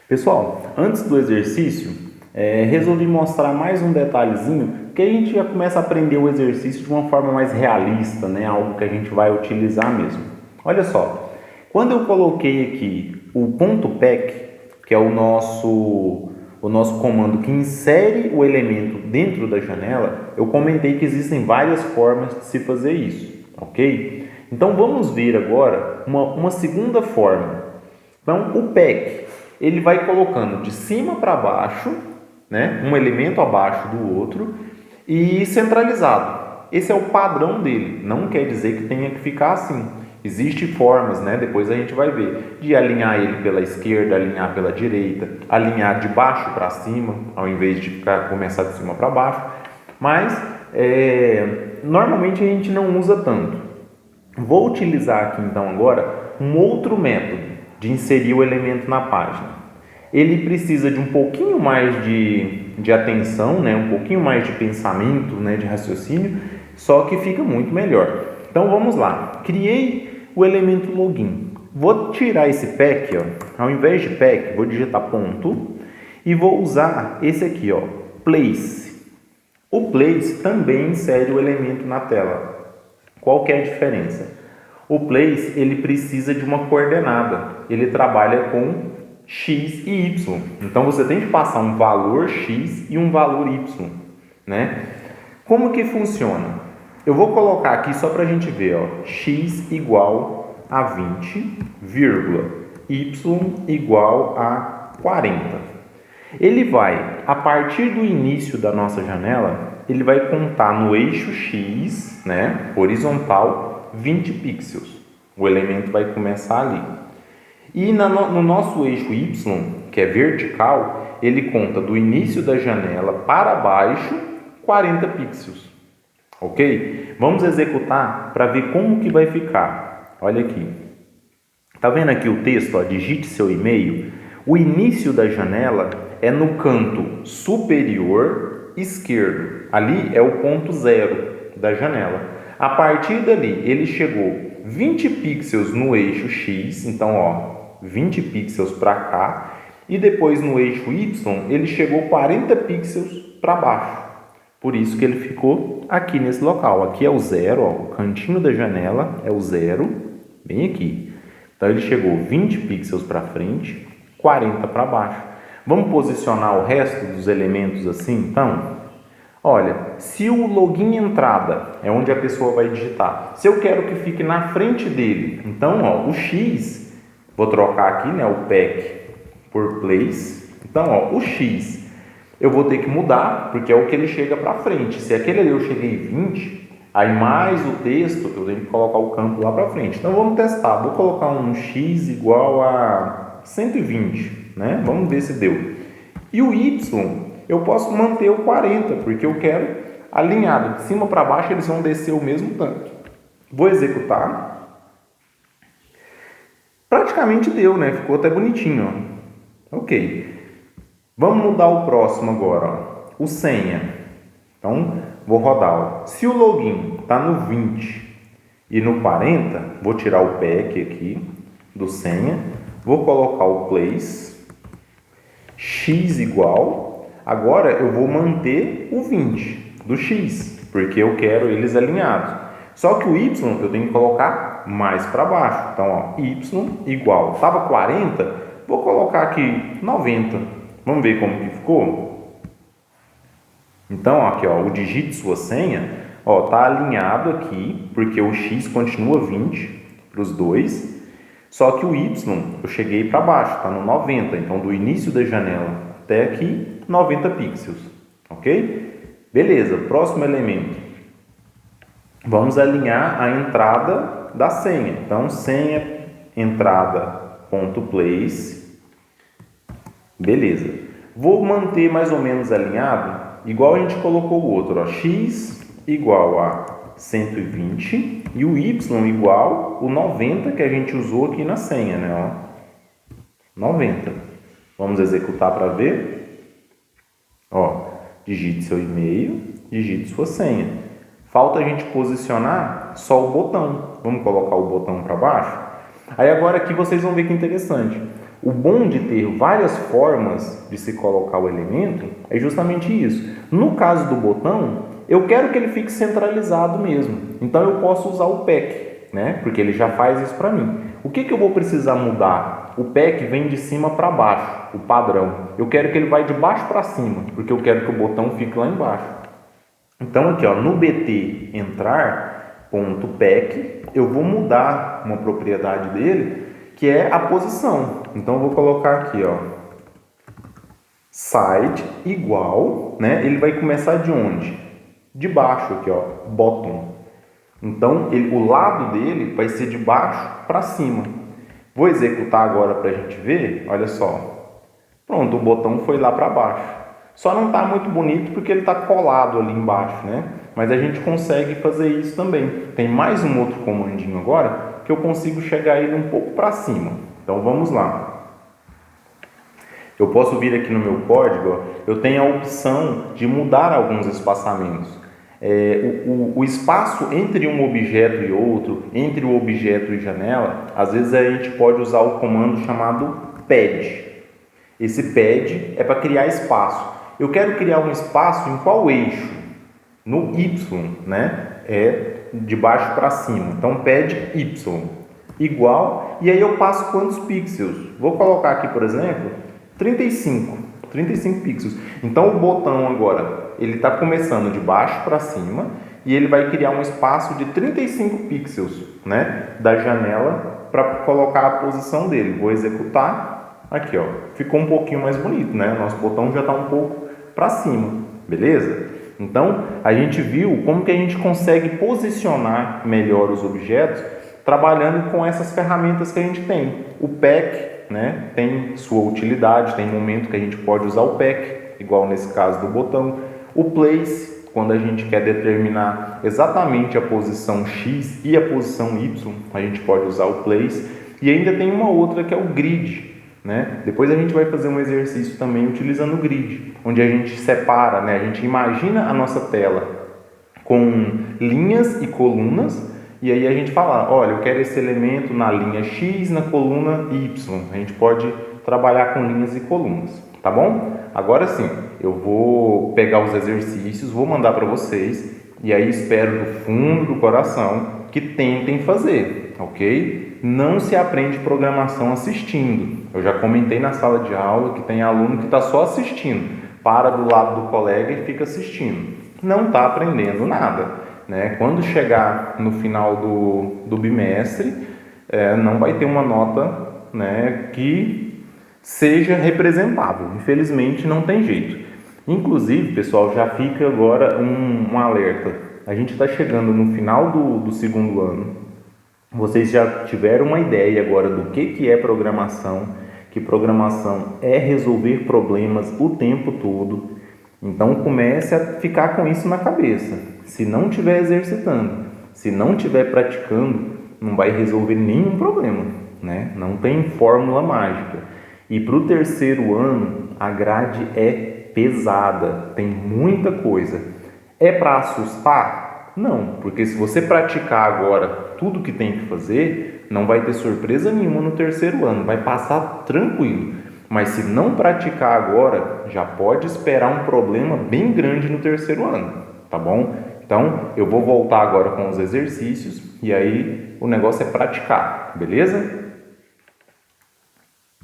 Pessoal, antes do exercício, resolvi mostrar mais um detalhezinho, que a gente já começa a aprender o exercício de uma forma mais realista, né? Algo que a gente vai utilizar mesmo. Olha só, quando eu coloquei aqui o ponto .pack, que é o nosso comando que insere o elemento dentro da janela, eu comentei que existem várias formas de se fazer isso, ok? Então vamos ver agora uma segunda forma. Então o pack, ele vai colocando de cima para baixo, né, um elemento abaixo do outro e centralizado. Esse é o padrão dele, não quer dizer que tenha que ficar assim. Existem formas, né, depois a gente vai ver, de alinhar ele pela esquerda, alinhar pela direita, alinhar de baixo para cima, ao invés de começar de cima para baixo. Mas, normalmente a gente não usa tanto. Vou utilizar aqui então agora um outro método de inserir o elemento na página. Ele precisa de um pouquinho mais de atenção, né? Um pouquinho mais de pensamento, né? De raciocínio, só que fica muito melhor. Então vamos lá. Criei o elemento login. Vou tirar esse pack, ó. Ao invés de pack, vou digitar ponto e vou usar esse aqui, ó, place. O place também insere o elemento na tela. Qual que é a diferença? O place, ele precisa de uma coordenada. Ele trabalha com x e y. Então você tem que passar um valor x e um valor y, né? Como que funciona? Eu vou colocar aqui só para a gente ver, ó, x igual a 20, vírgula, y igual a 40. Ele vai, a partir do início da nossa janela, ele vai contar no eixo x, né, horizontal, 20 pixels. O elemento vai começar ali. E no nosso eixo y, que é vertical, ele conta do início da janela para baixo 40 pixels. Ok? Vamos executar para ver como que vai ficar. Olha aqui. Tá vendo aqui o texto? Ó, digite seu e-mail. O início da janela é no canto superior esquerdo. Ali é o ponto 0 da janela. A partir dali, ele chegou 20 pixels no eixo X, então, ó, 20 pixels para cá, e depois no eixo Y, ele chegou 40 pixels para baixo. Por isso que ele ficou aqui nesse local. Aqui é o 0, ó, o cantinho da janela é o 0, bem aqui. Então, ele chegou 20 pixels para frente, 40 para baixo. Vamos posicionar o resto dos elementos assim, então? Olha, se o login entrada é onde a pessoa vai digitar, se eu quero que fique na frente dele, então, ó, o X, vou trocar aqui, né, o pack por place. Então, ó, o X eu vou ter que mudar, porque é o que ele chega para frente. Se aquele ali eu cheguei 20, aí mais o texto, eu tenho que colocar o campo lá para frente. Então, vamos testar. Vou colocar um X igual a 120, né? Vamos ver se deu. E o Y, eu posso manter o 40, porque eu quero alinhado. De cima para baixo, eles vão descer o mesmo tanto. Vou executar. Praticamente deu, né? Ficou até bonitinho, ó. Ok. Vamos mudar o próximo agora, ó. O senha. Então, vou rodar, ó. Se o login está no 20 e no 40, vou tirar o pack aqui do senha. Vou colocar o place. X igual. Agora eu vou manter o 20 do X, porque eu quero eles alinhados. Só que o Y eu tenho que colocar mais para baixo. Então, ó, Y igual. Estava 40, vou colocar aqui 90. Vamos ver como que ficou? Então, ó, aqui, ó, o digite sua senha, ó, tá alinhado aqui, porque o X continua 20 para os dois. Só que o Y, eu cheguei para baixo, está no 90. Então, do início da janela até aqui, 90 pixels. Ok? Beleza, próximo elemento. Vamos alinhar a entrada da senha. Então, senha, entrada, ponto place. Beleza. Vou manter mais ou menos alinhado, igual a gente colocou o outro. Ó, X igual a 120 e o Y igual o 90 que a gente usou aqui na senha, né? Ó, 90. Vamos executar para ver. Ó, digite seu e-mail, digite sua senha. Falta a gente posicionar só o botão. Vamos colocar o botão para baixo? Aí agora aqui vocês vão ver que interessante. O bom de ter várias formas de se colocar o elemento é justamente isso. No caso do botão, eu quero que ele fique centralizado mesmo. Então eu posso usar o PEC, né? Porque ele já faz isso para mim. O que eu vou precisar mudar? O PEC vem de cima para baixo, o padrão. Eu quero que ele vá de baixo para cima, porque eu quero que o botão fique lá embaixo. Então aqui, ó, no BT entrar.PEC, eu vou mudar uma propriedade dele, que é a posição. Então eu vou colocar aqui, ó, side igual, né? Ele vai começar de onde? De baixo aqui, ó, bottom. Então o lado dele vai ser de baixo para cima. Vou executar agora para a gente ver. Olha só. Pronto, o botão foi lá para baixo. Só não está muito bonito porque ele está colado ali embaixo, né? Mas a gente consegue fazer isso também. Tem mais um outro comandinho agora que eu consigo chegar ele um pouco para cima. Então vamos lá. Eu posso vir aqui no meu código, ó, eu tenho a opção de mudar alguns espaçamentos. O espaço entre um objeto e outro, entre o objeto e janela, às vezes a gente pode usar o comando chamado pad. Esse pad é para criar espaço. Eu quero criar um espaço em qual eixo? No Y, né? É de baixo para cima. Então, pad Y igual, e aí eu passo quantos pixels? Vou colocar aqui, por exemplo, 35 pixels. Então, o botão agora, ele está começando de baixo para cima e ele vai criar um espaço de 35 pixels, né? Da janela para colocar a posição dele. Vou executar. Aqui, ó, ficou um pouquinho mais bonito, né? Nosso botão já está um pouco para cima, beleza? Então, a gente viu como que a gente consegue posicionar melhor os objetos trabalhando com essas ferramentas que a gente tem. O PEC, né, tem sua utilidade, tem momento que a gente pode usar o PEC, igual nesse caso do botão. O Place, quando a gente quer determinar exatamente a posição X e a posição Y, a gente pode usar o Place. E ainda tem uma outra que é o Grid, né? Depois a gente vai fazer um exercício também utilizando o grid, onde a gente separa, né? A gente imagina a nossa tela com linhas e colunas, e aí a gente fala, olha, eu quero esse elemento na linha X, na coluna Y. A gente pode trabalhar com linhas e colunas, tá bom? Agora sim, eu vou pegar os exercícios, vou mandar para vocês, e aí espero do fundo do coração que tentem fazer, ok? Não se aprende programação assistindo. Eu já comentei na sala de aula que tem aluno que está só assistindo, para do lado do colega e fica assistindo. Não está aprendendo nada, né? Quando chegar no final do bimestre, não vai ter uma nota, né, que seja representável. Infelizmente não tem jeito. Inclusive, pessoal, já fica agora um alerta. A gente está chegando no final do segundo ano. Vocês já tiveram uma ideia agora do que é programação, que programação é resolver problemas o tempo todo. Então comece a ficar com isso na cabeça. Se não estiver exercitando, se não estiver praticando, não vai resolver nenhum problema, né? Não tem fórmula mágica. E para o terceiro ano, a grade é pesada, tem muita coisa. É para assustar? Não, porque se você praticar agora tudo que tem que fazer, não vai ter surpresa nenhuma no terceiro ano, vai passar tranquilo. Mas se não praticar agora, já pode esperar um problema bem grande no terceiro ano, tá bom? Então, eu vou voltar agora com os exercícios e aí o negócio é praticar, beleza?